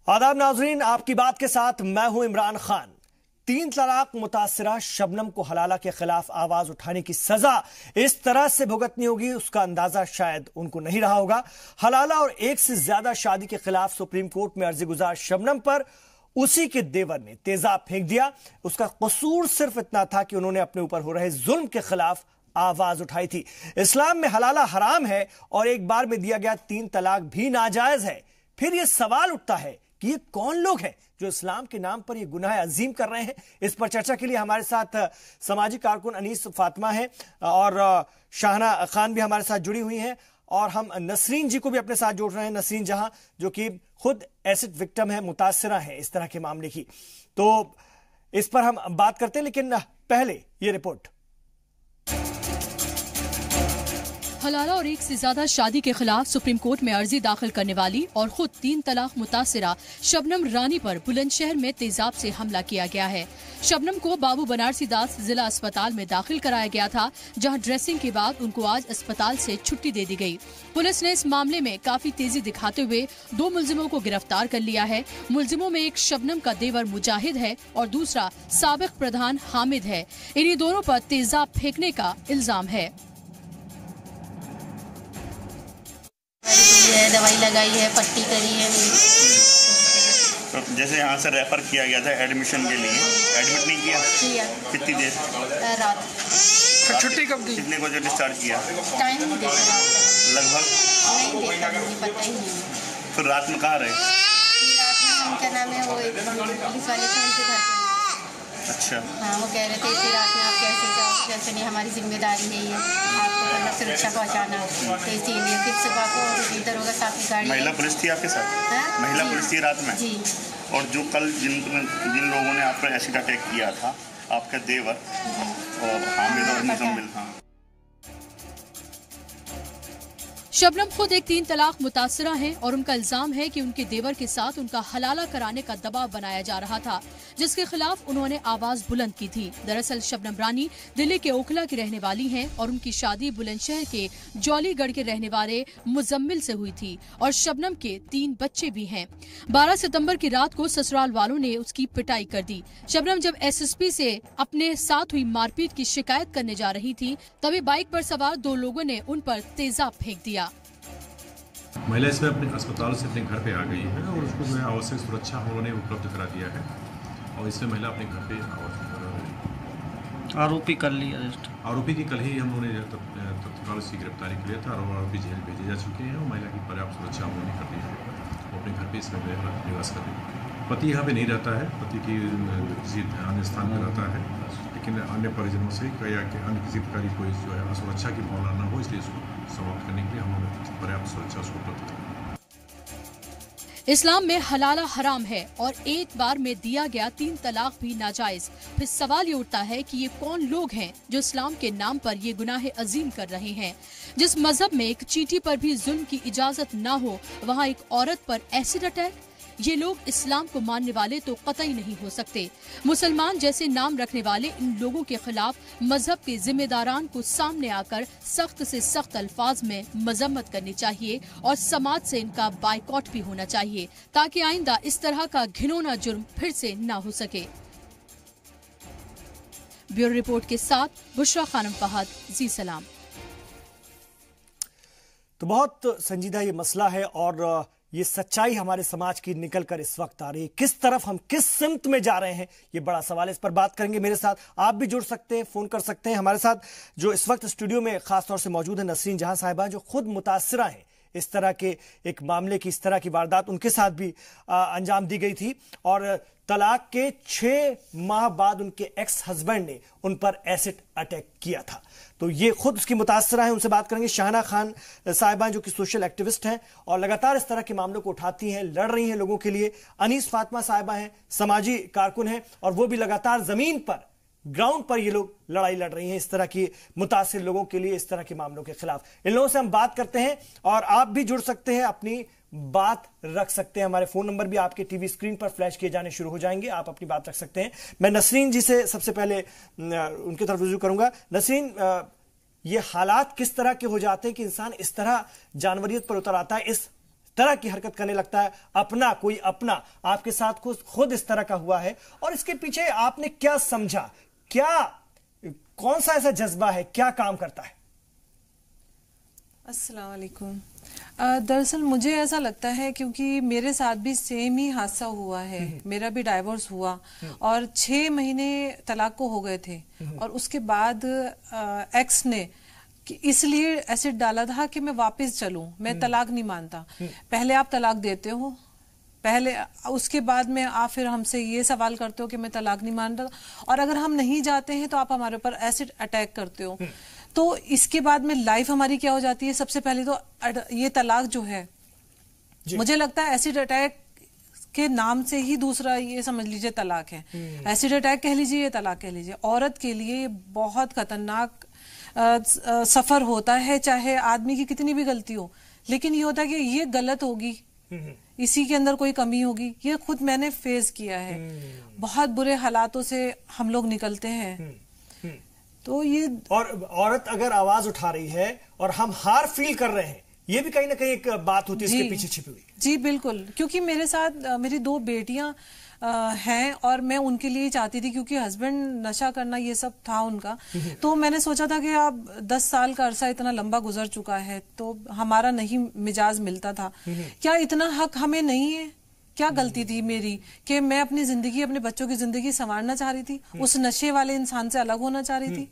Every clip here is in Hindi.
आदाब नाजरीन, आपकी बात के साथ मैं हूं इमरान खान। 3 तलाक मुतासिरा शबनम को हलाला के खिलाफ आवाज उठाने की सजा इस तरह से भुगतनी होगी, उसका अंदाजा शायद उनको नहीं रहा होगा। हलाला और एक से ज्यादा शादी के खिलाफ सुप्रीम कोर्ट में अर्जी गुजार शबनम पर उसी के देवर ने तेजाब फेंक दिया। उसका कसूर सिर्फ इतना था कि उन्होंने अपने ऊपर हो रहे जुल्म के खिलाफ आवाज उठाई थी। इस्लाम में हलाला हराम है और एक बार में दिया गया 3 तलाक भी नाजायज है। फिर यह सवाल उठता है कि ये कौन लोग हैं जो इस्लाम के नाम पर ये गुनाह अजीम कर रहे हैं। इस पर चर्चा के लिए हमारे साथ समाजी कारकुन अनीस फातिमा हैं और शाहना खान भी हमारे साथ जुड़ी हुई हैं, और हम नसरीन जी को भी अपने साथ जोड़ रहे हैं। नसरीन जहां जो कि खुद एसिड विक्टिम है, मुतासिरा है इस तरह के मामले की, तो इस पर हम बात करते हैं, लेकिन पहले ये रिपोर्ट। हलाला और एक से ज्यादा शादी के खिलाफ सुप्रीम कोर्ट में अर्जी दाखिल करने वाली और खुद 3 तलाक मुतासिरा शबनम रानी पर बुलंदशहर में तेजाब से हमला किया गया है। शबनम को बाबू बनारसी दास जिला अस्पताल में दाखिल कराया गया था, जहां ड्रेसिंग के बाद उनको आज अस्पताल से छुट्टी दे दी गई। पुलिस ने इस मामले में काफी तेजी दिखाते हुए 2 मुलजिमों को गिरफ्तार कर लिया है। मुलजिमों में एक शबनम का देवर मुजाहिद है और दूसरा साबिक प्रधान हामिद है। इन्हीं दोनों पर तेजाब फेंकने का इल्जाम है। दवाई लगाई है, पट्टी करी है। तो जैसे यहाँ से रेफर किया गया था एडमिशन के लिए, एडमिट नहीं किया? कितनी देर? रात। छुट्टी कब दी? कितने बजे डिस्चार्ज किया? टाइम नहीं देखा लगभग? नहीं देखा, मुझे पता ही नहीं। फिर रात में कहाँ रहे? रात में हम क्या नाम है वो पुलिस वाले थे, उनके घर पे। अच्छा। हाँ, वो कह रहे थे इसी रात में आप कैसे जाओ, कैसे नहीं, हमारी जिम्मेदारी है ये, आपको मतलब सुरक्षा पहुँचाना। तो इसीलिए फिर सुबह को इधर होगा साथ में गाड़ी। महिला पुलिस थी आपके साथ? हाँ? महिला पुलिस थी रात में? जी। और जो कल जिन लोगों ने आप पर एसिड अटैक किया था, आपका देवर और हामिद और मुजम्मिल, हाँ। शबनम खुद एक 3 तलाक मुतासिरा हैं और उनका इल्जाम है कि उनके देवर के साथ उनका हलाला कराने का दबाव बनाया जा रहा था, जिसके खिलाफ उन्होंने आवाज बुलंद की थी। दरअसल शबनम रानी दिल्ली के ओखला की रहने वाली हैं और उनकी शादी बुलंदशहर के जौलीगढ़ के रहने वाले मुजम्मिल से हुई थी और शबनम के 3 बच्चे भी हैं। 12 सितंबर की रात को ससुराल वालों ने उसकी पिटाई कर दी। शबनम जब एसएसपी से अपने साथ हुई मारपीट की शिकायत करने जा रही थी, तभी बाइक पर सवार 2 लोगों ने उन पर तेजाब फेंक दिया। महिला इसमें अपने अस्पताल से अपने घर पे आ गई है और उसको जो है आवश्यक सुरक्षा उन्होंने उपलब्ध करा दिया है और इसमें महिला अपने घर पे आरोपी कर लिया। आरोपी की कल ही हम लोगों ने तत्काल उसकी गिरफ्तारी किया था और आरोपी जेल भेजे जा चुके हैं और महिला की पर्याप्त सुरक्षा उन्होंने कर दी है। वो अपने घर पे इसमें निवास कर रही है। पति यहाँ पे नहीं रहता है, पति की किसी अन्य स्थान में रहता है, लेकिन अन्य परिजनों से या कि अन्य किसी प्रकार की कोई जो है असुरक्षा की भावना न हो, इसलिए इसको समाप्त करने के लिए हम लोगों पर्याप्त सुरक्षा उसको उपलब्ध करें। इस्लाम में हलाला हराम है और एक बार में दिया गया 3 तलाक भी नाजायज। फिर सवाल ये उठता है कि ये कौन लोग हैं जो इस्लाम के नाम पर ये गुनाह अजीम कर रहे हैं। जिस मजहब में एक चींटी पर भी जुल्म की इजाजत न हो, वहाँ एक औरत पर एसिड अटैक। ये लोग इस्लाम को मानने वाले तो कतई नहीं हो सकते। मुसलमान जैसे नाम रखने वाले इन लोगों के खिलाफ मजहब के जिम्मेदारान को सामने आकर सख्त से सख्त अल्फाज में मजम्मत करनी चाहिए और समाज से इनका बाइकॉट भी होना चाहिए, ताकि आइंदा इस तरह का घिनौना जुर्म फिर से न हो सके। ब्यूरो रिपोर्ट के साथ बुशरा खानम फहद, जी सलाम। तो बहुत संजीदा ये मसला है और ये सच्चाई हमारे समाज की निकल कर इस वक्त आ रही है। किस तरफ हम किस सिमत में जा रहे हैं, ये बड़ा सवाल है। इस पर बात करेंगे। मेरे साथ आप भी जुड़ सकते हैं, फोन कर सकते हैं। हमारे साथ जो इस वक्त स्टूडियो में खास तौर से मौजूद है नसरीन जहां साहिबा, जो खुद मुतासिरा हैं इस तरह के एक मामले की, इस तरह की वारदात उनके साथ भी अंजाम दी गई थी और तलाक के 6 माह बाद उनके एक्स हस्बैंड ने उन पर एसिड अटैक किया था। तो ये खुद उसकी मुतासरा है, उनसे बात करेंगे। शाहना खान साहिबा जो कि सोशल एक्टिविस्ट हैं और लगातार इस तरह के मामलों को उठाती हैं, लड़ रही हैं लोगों के लिए। अनीस फातिमा साहिबा हैं, समाजी कारकुन हैं और वो भी लगातार जमीन पर, ग्राउंड पर ये लोग लड़ाई लड़ रही हैं इस तरह की मुतासिर लोगों के लिए, इस तरह के मामलों के खिलाफ। इन लोगों से हम बात करते हैं और आप भी जुड़ सकते हैं, अपनी बात रख सकते हैं। हमारे फोन नंबर भी आपके टीवी स्क्रीन पर फ्लैश किए जाने शुरू हो जाएंगे, आप अपनी बात रख सकते हैं। मैं नसरीन जी से सबसे पहले उनकी तरफ रुजू करूंगा। नसरीन, ये हालात किस तरह के हो जाते हैं कि इंसान इस तरह जानवरियत पर उतर आता है, इस तरह की हरकत करने लगता है, अपना कोई अपना। आपके साथ खुद इस तरह का हुआ है, और इसके पीछे आपने क्या समझा, क्या कौन सा ऐसा जज्बा है, क्या काम करता है? अस्सलाम वालेकुम। दरअसल मुझे ऐसा लगता है क्योंकि मेरे साथ भी सेम ही हादसा हुआ है, मेरा भी डाइवोर्स हुआ और 6 महीने तलाक को हो गए थे, और उसके बाद एक्स ने इसलिए एसिड डाला था कि मैं वापस चलूं, मैं तलाक नहीं मानता। पहले आप तलाक देते हो, पहले उसके बाद में आप फिर हमसे ये सवाल करते हो कि मैं तलाक नहीं मानता, और अगर हम नहीं जाते हैं तो आप हमारे ऊपर एसिड अटैक करते हो। तो इसके बाद में लाइफ हमारी क्या हो जाती है? सबसे पहले तो ये तलाक जो है, मुझे लगता है एसिड अटैक के नाम से ही दूसरा ये समझ लीजिए तलाक है। एसिड अटैक कह लीजिए, ये तलाक कह लीजिए। औरत के लिए बहुत खतरनाक सफर होता है, चाहे आदमी की कितनी भी गलती हो, लेकिन ये होता है कि ये गलत होगी, इसी के अंदर कोई कमी होगी। ये खुद मैंने फेस किया है, बहुत बुरे हालातों से हम लोग निकलते हैं। तो ये और औरत अगर आवाज उठा रही है और हम हार फील कर रहे हैं, ये भी कहीं ना कहीं एक बात होती है इसके पीछे छिपी हुई। जी बिल्कुल, क्योंकि मेरे साथ मेरी 2 बेटियां हैं और मैं उनके लिए चाहती थी, क्योंकि हस्बैंड नशा करना ये सब था उनका। तो मैंने सोचा था कि अब 10 साल का अरसा इतना लंबा गुजर चुका है, तो हमारा नहीं मिजाज मिलता था। क्या इतना हक हमें नहीं है? क्या गलती थी मेरी कि मैं अपनी जिंदगी, अपने बच्चों की जिंदगी संवारना चाह रही थी, उस नशे वाले इंसान से अलग होना चाह रही थी?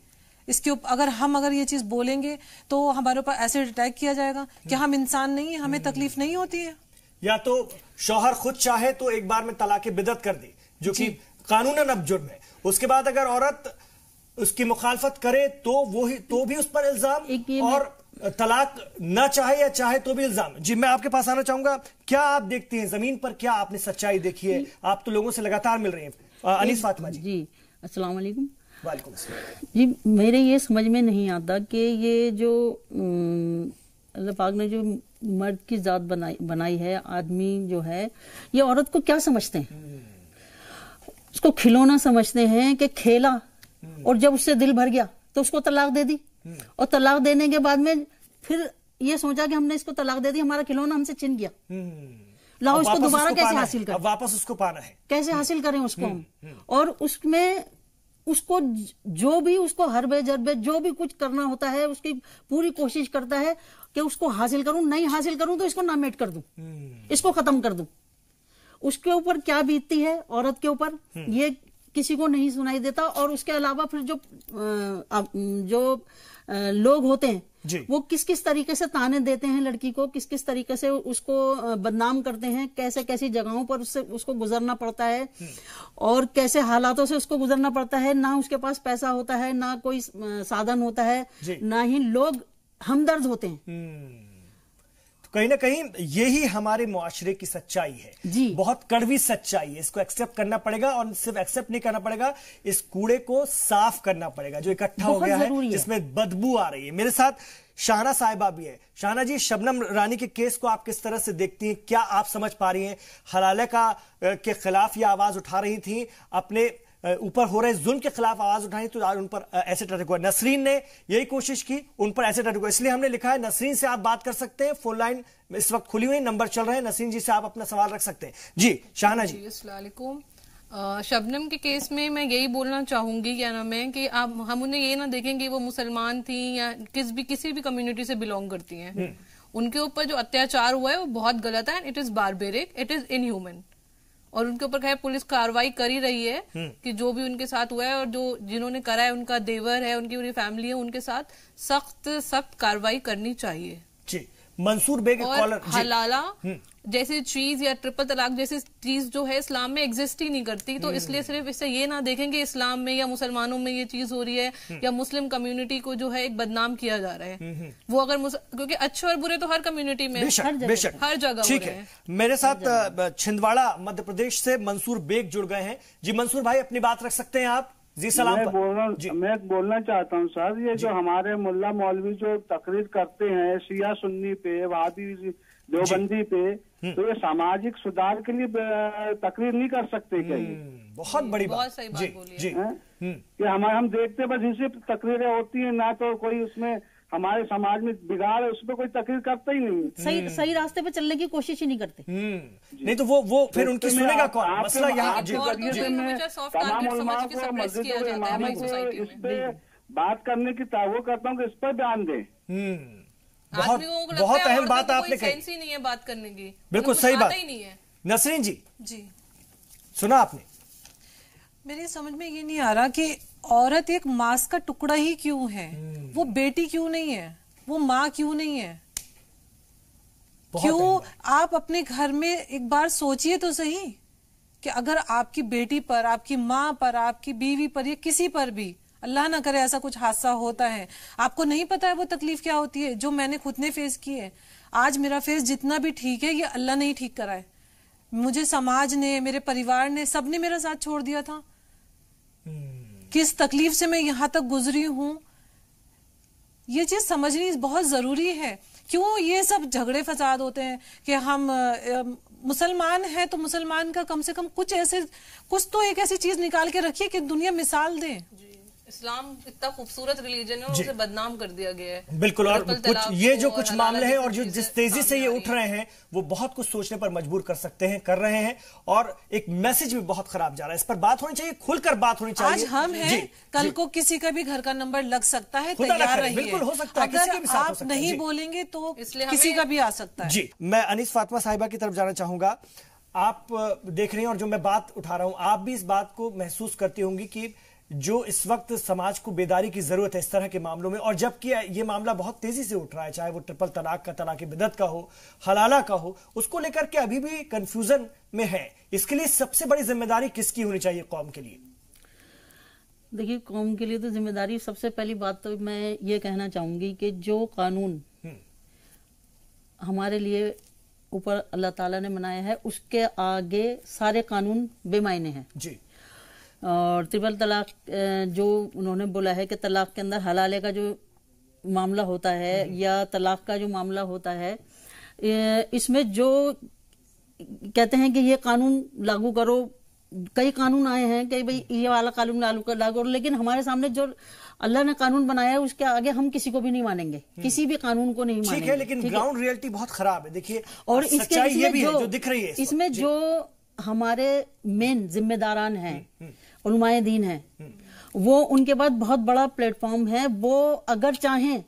इसके ऊपर अगर ये चीज बोलेंगे तो हमारे ऊपर एसिड अटैक किया जाएगा। क्या हम इंसान नहीं है? हमें तकलीफ नहीं होती है? या तो शौहर खुद चाहे तो एक बार में तलाक बिदअत कर दे, जो कि कानूनन अब जुर्म है। उसके बाद अगर औरत उसकी मुखालफत करे तो भी उस पर इल्जाम, और तलाक न चाहे या चाहे तो भी इल्जाम। जी, मैं आपके पास आना चाहूंगा, क्या आप देखती हैं जमीन पर, क्या आपने सच्चाई देखी है? आप तो लोगों से लगातार मिल रही हैं। अनीस फातिमा जी। जी अस्सलाम वालेकुम। वालेकुम अस्सलाम। जी, मेरे ये समझ में नहीं आता कि ये जो अल्लाह पाक ने जो मर्द की जात बनाई है, आदमी जो है, ये औरत को क्या समझते हैं? उसको खिलौना समझते हैं कि खेला, और जब उससे दिल भर गया तो उसको तलाक दे दी, और तलाक देने के बाद में फिर ये सोचा कि हमने इसको तलाक दे दी, हमारा खिलौना हमसे छिन गया, लाओ इसको दोबारा कैसे हासिल करें? वापस उसको पाना है, कैसे हासिल करें उसको हम? और उसमें उसको जो भी उसको हर बेजरबे जो भी कुछ करना होता है, उसकी पूरी कोशिश करता है कि उसको हासिल करूं, नहीं हासिल करूं तो इसको नामेट कर दूं, इसको खत्म कर दूं। उसके ऊपर क्या बीतती है औरत के ऊपर, ये किसी को नहीं सुनाई देता। और उसके अलावा फिर जो लोग होते हैं वो किस किस तरीके से ताने देते हैं लड़की को, किस किस तरीके से उसको बदनाम करते हैं, कैसे कैसी जगहों पर उसको गुजरना पड़ता है, और कैसे हालातों से उसको गुजरना पड़ता है। ना उसके पास पैसा होता है, ना कोई साधन होता है, ना ही लोग हमदर्द होते हैं। कहीं ना कहीं यही हमारे मुआशरे की सच्चाई है जी, बहुत कड़वी सच्चाई है। इसको एक्सेप्ट करना पड़ेगा, और सिर्फ एक्सेप्ट नहीं करना पड़ेगा, इस कूड़े को साफ करना पड़ेगा जो इकट्ठा हो गया है, जिसमें बदबू आ रही है। मेरे साथ शाहना साहिबा भी है। शाहना जी, शबनम रानी के केस को आप किस तरह से देखती हैं? क्या आप समझ पा रही हैं? हलाले के खिलाफ ये आवाज उठा रही थी, अपने ऊपर हो रहे जुल्म के खिलाफ आवाज उठाई, तो आज उन पर एसिड अटैक हुआ। नसरीन ने यही कोशिश की, उन पर एसिड अटैक हुआ, इसलिए हमने लिखा है नसरीन से आप बात कर सकते हैं। फोन लाइन इस वक्त खुली हुई, नंबर चल रहे हैं, नसरीन जी से आप अपना सवाल रख सकते हैं। जी शाहना जी। अस्सलाम वालेकुम। शबनम के केस में मैं यही बोलना चाहूंगी, क्या नाम है, कि हम उन्हें ये ना देखें कि वो मुसलमान थी या किसी भी कम्युनिटी से बिलोंग करती हैं। उनके ऊपर जो अत्याचार हुआ है वो बहुत गलत है, it is barbaric, it is inhuman. और उनके ऊपर खैर पुलिस कार्रवाई कर ही रही है कि जो भी उनके साथ हुआ है, और जो जिन्होंने करा है, उनका देवर है, उनकी पूरी फैमिली है, उनके साथ सख्त कार्रवाई करनी चाहिए। जी, मंसूर बेग और हलाला जैसी चीज या ट्रिपल तलाक जैसी चीज जो है इस्लाम में एग्जिस्ट ही नहीं करती, तो इसलिए सिर्फ इससे ये ना देखेंगे इस्लाम में या मुसलमानों में ये चीज हो रही है, या मुस्लिम कम्युनिटी को जो है एक बदनाम किया जा रहा है। वो अगर क्योंकि अच्छे और बुरे तो हर कम्युनिटी में बेशक हर जगह ठीक है। मेरे साथ छिंदवाड़ा मध्य प्रदेश से मंसूर बेग जुड़ गए हैं। जी मंसूर भाई, अपनी बात रख सकते हैं आप। जी सलाम। मैं बोलना चाहता हूँ सर, ये जो हमारे मुल्ला मौलवी जो तकरीर करते हैं शिया सुन्नी पे, वहाबी देवबंदी पे, तो ये सामाजिक सुधार के लिए तकरीर नहीं कर सकते क्या? ये बहुत बड़ी बात, बहुत सही बात बोली है। कि हम देखते बस इसी तकरीरें होती हैं, ना तो कोई उसमें हमारे समाज में बिगाड़ है, उस पर कोई तकरीर करता ही नहीं। सही रास्ते पे चलने की कोशिश ही नहीं करते। नहीं तो वो फिर उनकी सुनेगा कौन? मसला यहाँ तमाम उलमा को, मस्जिदों के इमामों को इस पे बात करने की वो करता हूँ कि इस पर बयान दें। बहुत अहम बात आपने कही। सेंस ही नहीं है बात करने की, बिल्कुल सही बात। ही नहीं है। नसरीन जी सुना आपने? मेरी समझ में ये नहीं आ रहा कि औरत एक मांस का टुकड़ा ही क्यों है? वो बेटी क्यों नहीं है? वो माँ क्यों नहीं है? क्यों? आप अपने घर में एक बार सोचिए तो सही कि अगर आपकी बेटी पर, आपकी माँ पर, आपकी बीवी पर या किसी पर भी अल्लाह ना करे ऐसा कुछ हादसा होता है, आपको नहीं पता है वो तकलीफ क्या होती है, जो मैंने खुद ने फेस की है। आज मेरा फेस जितना भी ठीक है, ये अल्लाह ने ही ठीक करा है। मुझे समाज ने, मेरे परिवार ने, सबने मेरा साथ छोड़ दिया था। किस तकलीफ से मैं यहां तक गुजरी हूं, ये चीज समझनी बहुत जरूरी है। क्यों ये सब झगड़े फसाद होते हैं कि हम मुसलमान हैं तो मुसलमान का कम से कम कुछ तो एक ऐसी चीज निकाल के रखिए कि दुनिया मिसाल दे। इस्लाम इतना खूबसूरत रिलीजन है और उसे बदनाम कर दिया गया है। बिल्कुल। और कुछ ये जो कुछ मामले हैं और जो जिस तेजी से ये उठ रहे हैं वो बहुत कुछ सोचने पर मजबूर कर सकते हैं, कर रहे हैं, और एक मैसेज भी बहुत खराब जा रहा है। इस पर बात होनी चाहिए, खुलकर बात होनी चाहिए। आज हम हैं, कल को किसी का भी घर का नंबर लग सकता है, तैयार रहिए। बिल्कुल हो सकता है, अगर आप नहीं बोलेंगे तो किसी का भी आ सकता है। जी, मैं अनीस फातिमा साहिबा की तरफ जाना चाहूंगा। आप देख रही हैं और जो मैं बात उठा रहा हूं, आप भी इस बात को महसूस करती होंगी कि जो इस वक्त समाज को बेदारी की जरूरत है इस तरह के मामलों में, और जबकि ये मामला बहुत तेजी से उठ रहा है, चाहे वो ट्रिपल तलाक का, तलाक बिदअत का हो, हलाला का हो, उसको लेकर के अभी भी कंफ्यूजन में है। इसके लिए सबसे बड़ी जिम्मेदारी किसकी होनी चाहिए कौम के लिए? देखिए, कौम के लिए तो जिम्मेदारी, सबसे पहली बात तो मैं ये कहना चाहूंगी कि जो कानून हमारे लिए ऊपर अल्लाह ताला ने बनाया है, उसके आगे सारे कानून बेमायने हैं जी। और ट्रिपल तलाक जो उन्होंने बोला है कि तलाक के अंदर हलाले का जो मामला होता है या तलाक का जो मामला होता है, इसमें जो कहते हैं कि ये कानून लागू करो, कई कानून आए हैं कि भाई ये वाला कानून लागू करो, लेकिन हमारे सामने जो अल्लाह ने कानून बनाया है उसके आगे हम किसी को भी नहीं मानेंगे, किसी भी कानून को नहीं मानेंगे। ठीक है, लेकिन ग्राउंड रियलिटी बहुत खराब है। देखिए, और इसके ये भी है जो दिख रही है इसमें जो हमारे मेन जिम्मेदारान हैं, उलमाए दीन है, वो उनके पास बहुत बड़ा प्लेटफॉर्म है। वो अगर चाहें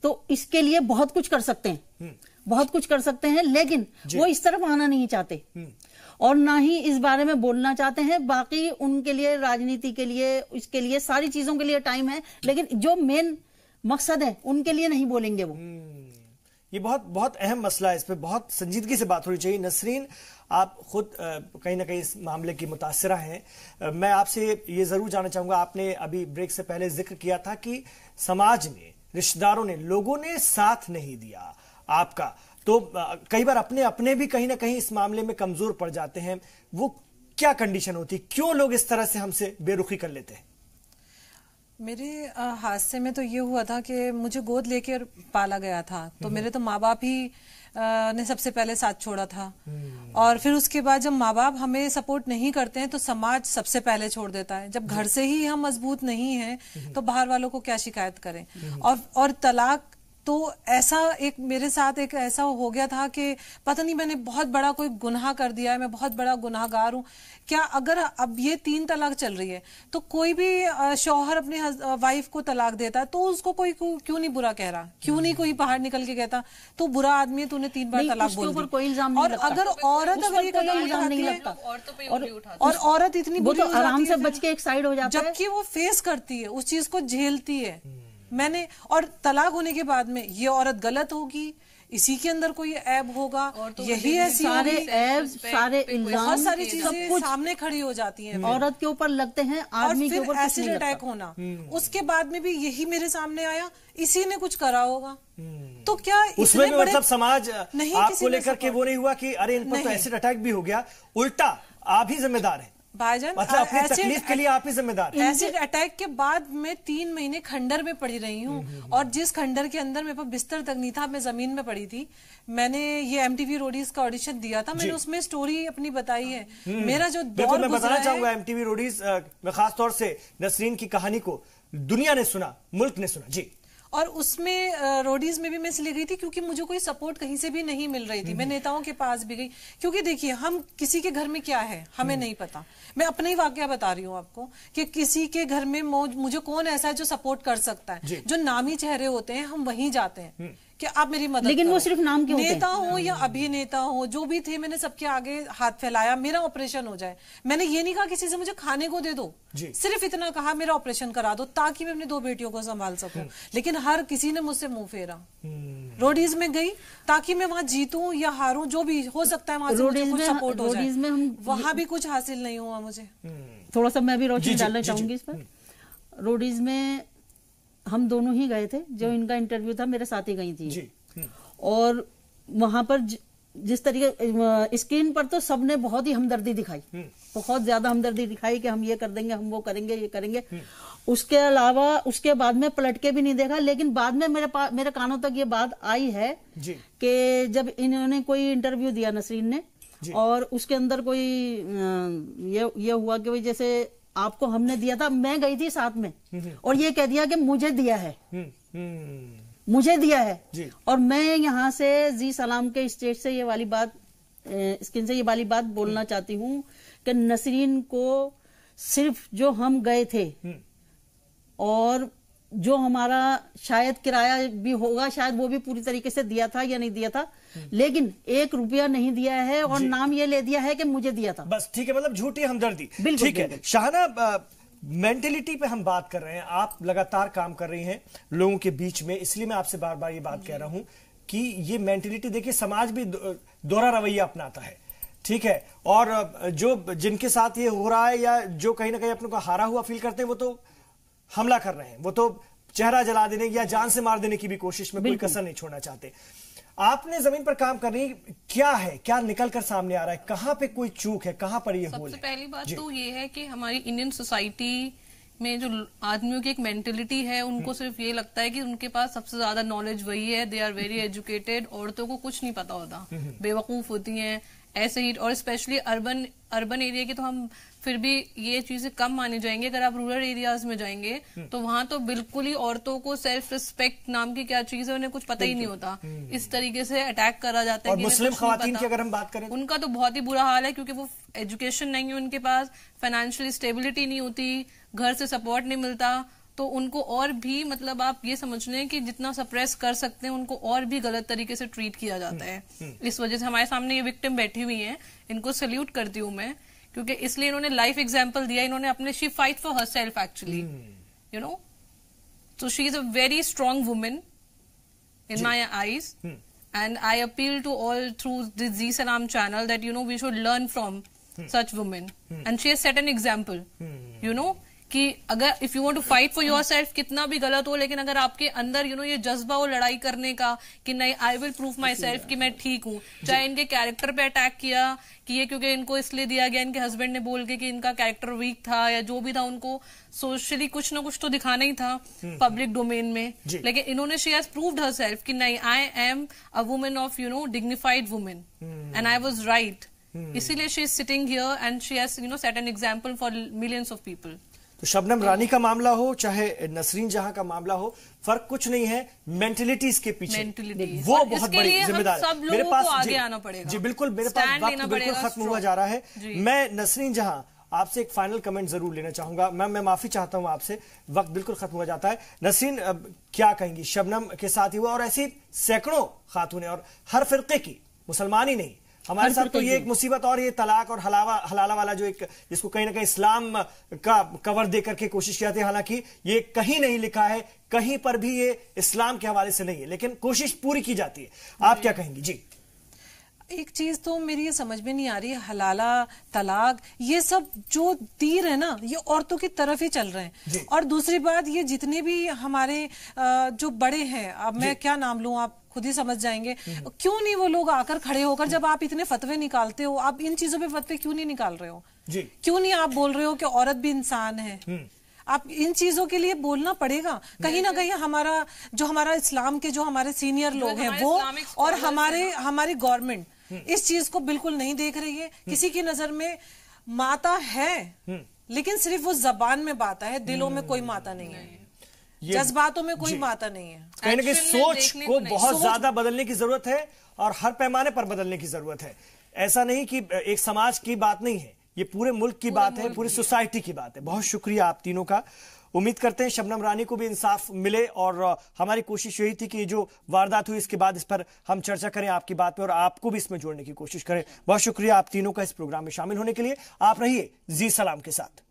तो इसके लिए बहुत कुछ कर सकते हैं, बहुत कुछ कर सकते हैं, लेकिन वो इस तरफ आना नहीं चाहते और ना ही इस बारे में बोलना चाहते हैं। बाकी उनके लिए राजनीति के लिए, इसके लिए, सारी चीजों के लिए टाइम है, लेकिन जो मेन मकसद है उनके लिए नहीं बोलेंगे वो। ये बहुत बहुत अहम मसला है, इस पे बहुत संजीदगी से बात होनी चाहिए। नसरीन, आप खुद कहीं ना कहीं इस मामले की मुतासिरा हैं। मैं आपसे ये जरूर जानना चाहूंगा, आपने अभी ब्रेक से पहले जिक्र किया था कि समाज ने, रिश्तेदारों ने, लोगों ने साथ नहीं दिया आपका, तो कई बार अपने अपने भी कहीं ना कहीं इस मामले में कमजोर पड़ जाते हैं। वो क्या कंडीशन होती, क्यों लोग इस तरह से हमसे बेरुखी कर लेते हैं? मेरे हादसे में तो ये हुआ था कि मुझे गोद लेके पाला गया था, तो मेरे तो माँ बाप ही ने सबसे पहले साथ छोड़ा था, और फिर उसके बाद जब माँ बाप हमें सपोर्ट नहीं करते हैं तो समाज सबसे पहले छोड़ देता है। जब घर से ही हम मजबूत नहीं हैं तो बाहर वालों को क्या शिकायत करें। और तलाक तो ऐसा एक मेरे साथ एक ऐसा हो गया था कि पता नहीं मैंने बहुत बड़ा कोई गुनाह कर दिया है, मैं बहुत बड़ा गुनाहगार हूँ क्या। अगर अब ये 3 तलाक चल रही है तो कोई भी शौहर अपने वाइफ को तलाक देता है तो उसको कोई क्यों नहीं बुरा कह रहा, क्यों नहीं कोई बाहर निकल के कहता तो बुरा आदमी है, तूने 3 बार तलाक बोल दी। कोई इल्जाम नहीं लगता। और अगर औरत अगर ये कदम उठाती है और औरत इतनी बुरी आराम से बच के एक साइड हो जाती है, जबकि वो फेस करती है, उस चीज को झेलती है। मैंने, और तलाक होने के बाद में ये औरत गलत होगी, इसी के अंदर कोई ऐब होगा, यही ऐसी सारे ऐब, सारे इल्जाम, बहुत सारी चीजें सामने खड़ी हो जाती हैं, औरत के ऊपर लगते हैं, आदमी के ऊपर एसिड अटैक होना। उसके बाद में भी यही मेरे सामने आया, इसी ने कुछ करा होगा। तो क्या उसमें भी मतलब समाज आपको लेकर के वो नहीं हुआ कि अरे इन पर तो एसिड अटैक भी हो गया, उल्टा आप ही जिम्मेदार हैं भाईजान, मतलब अपनी तकलीफ के लिए आप ही जिम्मेदार। एसिड अटैक के बाद मैं 3 महीने खंडर में पड़ी रही हूँ, और जिस खंडर के अंदर मेरे पास बिस्तर तक नहीं था, मैं जमीन में पड़ी थी। मैंने ये MTV रोडीज का ऑडिशन दिया था, मैंने उसमें स्टोरी अपनी बताई है। मेरा जो दौर मैं बताना चाहूंगा MTV रोडीज में खास तौर से नसरीन की कहानी को दुनिया ने सुना, मुल्क ने सुना जी। और उसमें रोडीज में भी मैं इसलिए गई थी क्योंकि मुझे कोई सपोर्ट कहीं से भी नहीं मिल रही थी। मैं नेताओं के पास भी गई क्योंकि देखिए हम किसी के घर में क्या है हमें नहीं पता। मैं अपना ही वाकया बता रही हूँ आपको कि किसी के घर में मुझे कौन ऐसा है जो सपोर्ट कर सकता है। जो नामी चेहरे होते हैं हम वहीं जाते हैं कि आप मेरी मदद लेकिन करो। वो सिर्फ नाम के होते हैं। नेता हो या अभिनेता हो जो भी थे, मैंने सबके आगे हाथ फैलाया मेरा ऑपरेशन हो जाए। मैंने ये नहीं कहा किसी से मुझे खाने को दे दो, सिर्फ इतना कहा मेरा ऑपरेशन करा दो ताकि मैं अपनी 2 बेटियों को संभाल सकूं। लेकिन हर किसी ने मुझसे मुंह फेरा। रोडीज में गई ताकि मैं वहां जीतूं या हारूं, जो भी हो सकता है वहां से मुझे कुछ सपोर्ट हो जाए। वहां भी कुछ हासिल नहीं हुआ मुझे। थोड़ा सा मैं भी रोशनी डालना चाहूंगी इस पर। रोडीज में हम दोनों ही गए थे, जो इनका इंटरव्यू था मेरे साथ ही गई थी। और वहां पर जिस तरीके स्क्रीन पर तो सबने बहुत ही हमदर्दी दिखाई, बहुत ज्यादा हमदर्दी दिखाई कि हम ये कर देंगे, हम वो करेंगे, ये करेंगे। उसके अलावा उसके बाद में पलट के भी नहीं देखा। लेकिन बाद में मेरे कानों तक ये बात आई है कि जब इन्होंने कोई इंटरव्यू दिया नसरीन ने, और उसके अंदर कोई ये हुआ कि भाई जैसे आपको हमने दिया था, मैं गई थी साथ में, और ये कह दिया कि मुझे दिया है, मुझे दिया है। और मैं यहाँ से जी सलाम के स्टेज से ये वाली बात, स्क्रीन से ये वाली बात बोलना चाहती हूँ कि नसरीन को सिर्फ जो हम गए थे और जो हमारा शायद किराया भी होगा, शायद वो भी पूरी तरीके से दिया था या नहीं दिया था, लेकिन 1 रुपया नहीं दिया है और नाम ये ले दिया है कि मुझे दिया था। बस ठीक है, मतलब झूठी हमदर्दी। ठीक है शाहना, मेंटेलिटी पे हम बात कर रहे हैं। आप लगातार काम कर रही हैं लोगों के बीच में, इसलिए मैं आपसे बार बार ये बात कह रहा हूं कि ये मेंटेलिटी देखिए समाज भी दोहरा रवैया अपनाता है। ठीक है, और जो जिनके साथ ये हो रहा है या जो कहीं ना कहीं अपने को हारा हुआ फील करते हैं वो तो हमला कर रहे हैं, वो तो चेहरा जला देने या जान से मार देने की भी कोशिश में कोई कसर नहीं छोड़ना चाहते। आपने जमीन पर काम करनी, क्या है, क्या निकल कर सामने आ रहा है, कहां पे कोई चूक है, कहां पर ये होल है? सबसे पहली बात तो ये है कि हमारी इंडियन सोसाइटी में जो आदमियों की एक मेंटेलिटी है, उनको सिर्फ ये लगता है कि उनके पास सबसे ज्यादा नॉलेज वही है, दे आर वेरी एजुकेटेड, औरतों को कुछ नहीं पता होता, बेवकूफ होती हैं ऐसे ही। और स्पेशली अर्बन एरिया की तो हम फिर भी ये चीजें कम मानी जाएंगे। अगर आप रूरल एरियाज में जाएंगे तो वहां तो बिल्कुल ही औरतों को सेल्फ रिस्पेक्ट नाम की क्या चीज है उन्हें कुछ पता ही नहीं होता। इस तरीके से अटैक करा जाता है। और मुस्लिम खवातीन की अगर हम बात करें, उनका तो बहुत ही बुरा हाल है, क्योंकि वो एजुकेशन नहीं है उनके पास, फाइनेंशियल स्टेबिलिटी नहीं होती, घर से सपोर्ट नहीं मिलता, तो उनको और भी मतलब आप ये समझ लें कि जितना सप्रेस कर सकते हैं उनको और भी गलत तरीके से ट्रीट किया जाता है। इस वजह से हमारे सामने ये विक्टिम बैठी हुई हैं, इनको सल्यूट करती हूँ मैं, क्योंकि इसलिए इन्होंने लाइफ एग्जाम्पल दिया। इन्होंने अपने she fight for herself actually, you know, so she is a very strong women in my eyes, and I appeal to all through this Zee Salaam channel that you know we should learn from such women, and she has set an example, you know, कि अगर if you want to fight for yourself, कितना भी गलत हो, लेकिन अगर आपके अंदर यू नो ये जज्बा हो लड़ाई करने का कि नहीं I will prove my self कि मैं ठीक हूँ। चाहे इनके कैरेक्टर पे अटैक किया कि ये क्योंकि इनको इसलिए दिया गया, इनके हस्बैंड ने बोल के कि इनका कैरेक्टर वीक था या जो भी था, उनको सोशली कुछ ना कुछ तो दिखाना ही था पब्लिक डोमेन में, लेकिन इन्होंने शी हैज प्रूव्ड हरसेल्फ कि नहीं I am a women of you know dignified women and I was right. इसीलिए she is sitting here and she has you know set an example for millions of people. तो शबनम रानी का मामला हो चाहे नसरीन जहां का मामला हो, फर्क कुछ नहीं है, मेंटेलिटीज के पीछे वो बहुत बड़ी जिम्मेदारी है। मेरे पास आगे आना पड़ेगा। जी बिल्कुल, मेरे पास वक्त बिल्कुल खत्म हुआ जा रहा है। मैं नसरीन जहां आपसे एक फाइनल कमेंट जरूर लेना चाहूंगा। मैं माफी चाहता हूं आपसे, वक्त बिल्कुल खत्म हो जाता है। नसरीन क्या कहेंगी, शबनम के साथ हुआ और ऐसी सैकड़ों खातून और हर फिरके की, मुसलमान ही नहीं, हमारे साथ तो ये एक मुसीबत, और ये तलाक और हलाला वाला जो एक जिसको कहीं ना कहीं इस्लाम का कवर दे करके कोशिश की जाती है, हालांकि ये कहीं नहीं लिखा है, कहीं पर भी ये इस्लाम के हवाले से नहीं है, लेकिन कोशिश पूरी की जाती है। आप क्या कहेंगी? जी, एक चीज तो मेरी ये समझ में नहीं आ रही है, हलाला तलाक ये सब जो तीर है ना, ये औरतों की तरफ ही चल रहे हैं। और दूसरी बात, ये जितने भी हमारे जो बड़े हैं, अब मैं क्या नाम लूं, आप खुद ही समझ जाएंगे, क्यों नहीं वो लोग आकर खड़े होकर, जब आप इतने फतवे निकालते हो, आप इन चीजों पे फतवे क्यों नहीं निकाल रहे हो? क्यों नहीं आप बोल रहे हो कि औरत भी इंसान है? आप इन चीजों के लिए बोलना पड़ेगा। कहीं ना कहीं हमारा इस्लाम के जो हमारे सीनियर लोग हैं वो, और हमारी गवर्नमेंट इस चीज को बिल्कुल नहीं देख रही है। किसी की नजर में माता है, लेकिन सिर्फ वो जबान में बात है, दिलों में कोई माता नहीं है। जज्बातों में कोई बात नहीं है। कहीं ना कहीं सोच को बहुत ज्यादा बदलने की जरूरत है और हर पैमाने पर बदलने की जरूरत है। ऐसा नहीं कि एक समाज की बात नहीं है, ये पूरे मुल्क की बात है, पूरी सोसाइटी की बात है। बहुत शुक्रिया आप तीनों का। उम्मीद करते हैं शबनम रानी को भी इंसाफ मिले और हमारी कोशिश यही थी कि जो वारदात हुई इसके बाद इस पर हम चर्चा करें आपकी बात पे और आपको भी इसमें जोड़ने की कोशिश करें। बहुत शुक्रिया आप तीनों का इस प्रोग्राम में शामिल होने के लिए। आप रहिए जी सलाम के साथ।